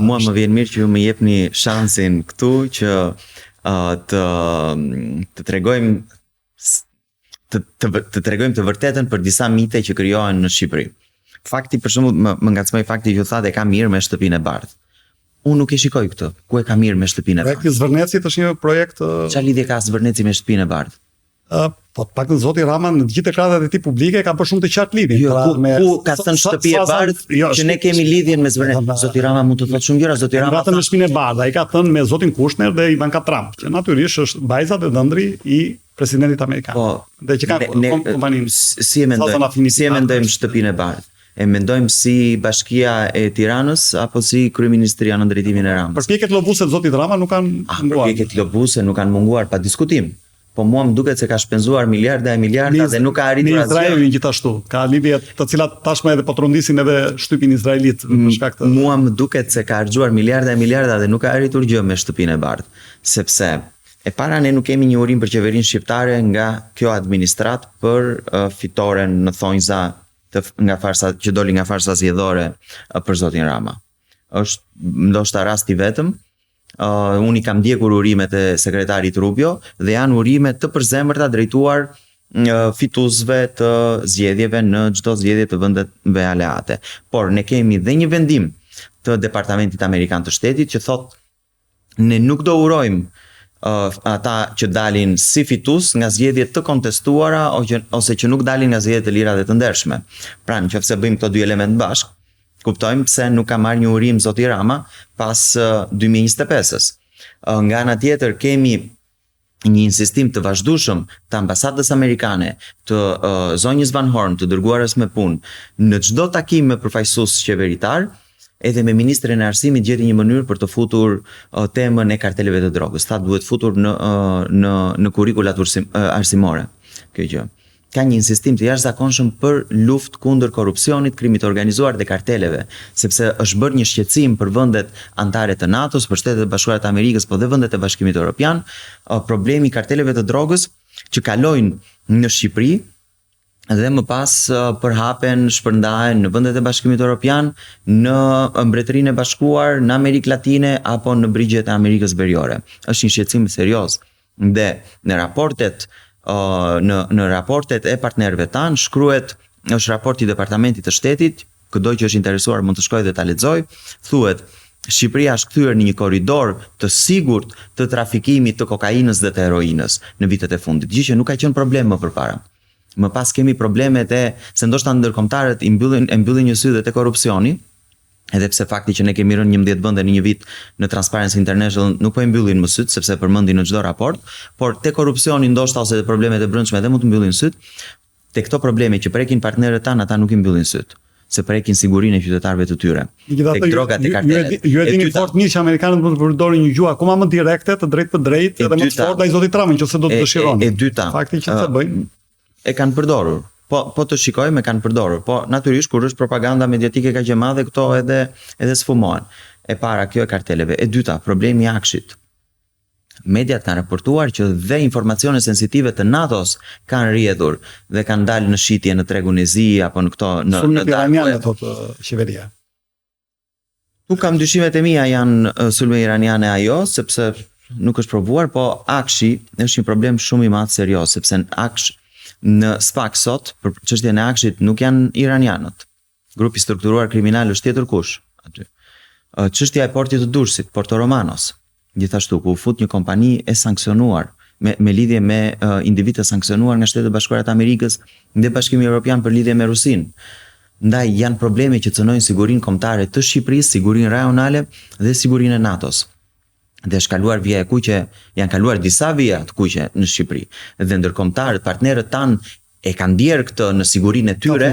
Mua më vjen mirë që ju më jepni shansin këtu që të tregojmë të tregojmë të vërtetën për disa mite që krijohen në Shqipëri. Fakti, për shembull, më ngacmoi fakti që thatë e ka mirë me shtëpinë e bardhë. Unë nuk e shikoj këtë. Ku e ka mirë me shtëpinë e bardhë? Projekti Zvërnecit është një projekt. Çfarë lidhje ka Zvërneci me shtëpinë e bardhë? Po pak në zoti Rama në gjithë deklaratat e tij publike ka bërë shumë të qartë lidhje. Jo, ku ka thënë shtëpi e bardhë që ne kemi lidhjen me Zvërnecin. Zoti Rama mund të thotë shumë gjëra, zoti Rama në shtëpinë e bardhë, ai ka thënë me zotin Kushner dhe Ivanka Trump, që natyrisht është vajza dhe dhëndri i presidentit amerikan. Po, dhe që ka kompaninë. Si e mendojmë shtëpinë e bardhë? E mendojmë si Bashkia e Tiranës apo si Kryeministria në drejtimin e Ramës? Përpjekjet lobuese të zotit Rama nuk kanë munguar. Përpjekjet lobuese nuk kanë munguar pa diskutim. Po mua më duket se ka shpenzuar miliarda e miliarda dhe nuk ka arritur asgjë. Në Izraelin gjithashtu, ka lidhje të cilat tashmë edhe po trondisin edhe shtypin izraelit për shkak të. Mua më duket se ka harxuar miliarda e miliarda dhe nuk ka arritur gjë me shtëpinë e bardhë, sepse e para ne nuk kemi një urim për qeverinë shqiptare nga kjo administrat për fitoren në thonjza nga farsa që doli nga farsa zgjedhore për zotin Rama. Është ndoshta rasti vetëm. Unë i kam ndjekur urimet e sekretarit Rubio dhe janë urime të përzemërta drejtuar fituesve të zgjedhjeve në çdo zgjedhje të vendeve aleate. Por ne kemi dhe një vendim të Departamentit Amerikan të Shtetit që thotë ne nuk do urojmë ata që dalin si fitues nga zgjedhjet të kontestuara ose që nuk dalin nga zgjedhjet të lira dhe të ndershme. Pra nëse bëjmë këto dy elementë bashkë, kuptojmë pse nuk ka marrë një urim zoti Rama pas 2025-s. Nga ana tjetër kemi një insistim të vazhdueshëm të ambasadës amerikane, të zonjës Van Horn, të dërguarës me punë në çdo takim me përfaqësues qeveritar, edhe me ministrin e arsimit gjeti një mënyrë për të futur temën e karteleve të drogës. Ta duhet futur në kurrikulat arsimore kjo gjë. Ka një insistim të jashtëzakonshëm për luftë kundër korrupsionit, krimit të organizuar dhe karteleve, sepse është bërë një shqetësim për vendet anëtare të NATO-s, për Shtetet e Bashkuara të Amerikës, po dhe vendet e Bashkimit Evropian, problemi i karteleve të drogës që kalojnë në Shqipëri dhe më pas përhapen, shpërndahen në vendet e Bashkimit Evropian, në Mbretërinë e Bashkuar, në Amerikë Latine apo në brigjet e Amerikës Veriore. Është një shqetësim serioz. Dhe në raportet e partnerëve tanë shkruhet, është raporti i Departamentit të Shtetit, çdo që është interesuar mund të shkojë dhe ta lexojë, thuhet Shqipëria është kthyer në një korridor të sigurt të trafikimit të kokainës dhe të heroinës në vitet e fundit, gjë që nuk ka qenë problem më përpara. Më pas kemi problemet se ndoshta ndërkombëtarët e mbyllin një sy dhe te korrupsioni, edhe pse fakti që ne kemi rënë 11 vende në një vit në Transparency International nuk po i mbyllin më syt sepse përmendin në çdo raport, por te korrupsioni ndoshta ose te problemet e brendshme edhe mund të mbyllin syt. Te këto probleme që prekin partnerët tanë, ata nuk i mbyllin syt, se prekin sigurinë e qytetarëve të tyre. Tek drogat e kartelet. Ju e dini fort mirë që amerikanët mund të përdorin një gjuhë akoma më direkte, të drejtë për drejtë, edhe më të fortë ndaj zotit Trump, nëse do të dëshironin. E dyta. Fakti që të bëjnë e kanë përdorur. Po të shikojmë e kanë përdorur, po natyrisht kur është propaganda mediatike ka që madhe këto edhe sfumohen. E para kjo e karteleve, e dyta problemi i Akshit. Mediat kanë raportuar që dhe informacione sensitive të NATO-s kanë rrjedhur dhe kanë dalë në shitje në tregun e zi apo në këto sulmet iraniane thotë qeveria. Tu kam dyshimet e mia janë sulme iraniane ajo, sepse nuk është provuar, po Akshi është një problem shumë i madh serioz, sepse Aksh në SPAK sot, për çështjen e Akshit nuk janë iranianët. Grupi strukturuar kriminal është tjetër kush aty. Çështja e portit të Durrësit, Porto Romanos, gjithashtu ku u fut një kompani e sanksionuar me lidhje me individë të sanksionuar nga Shtetet e Bashkuara të Amerikës dhe Bashkimi Evropian për lidhje me Rusinë. Ndaj janë probleme që cënojnë sigurinë kombëtare të Shqipërisë, sigurinë rajonale dhe sigurinë e NATO-s. Dhe është kaluar vija e kuqe, janë kaluar disa vija të kuqe në Shqipëri. Dhe ndërkombëtarët, partnerët tanë e kanë ndjerë këtë në sigurinë e tyre.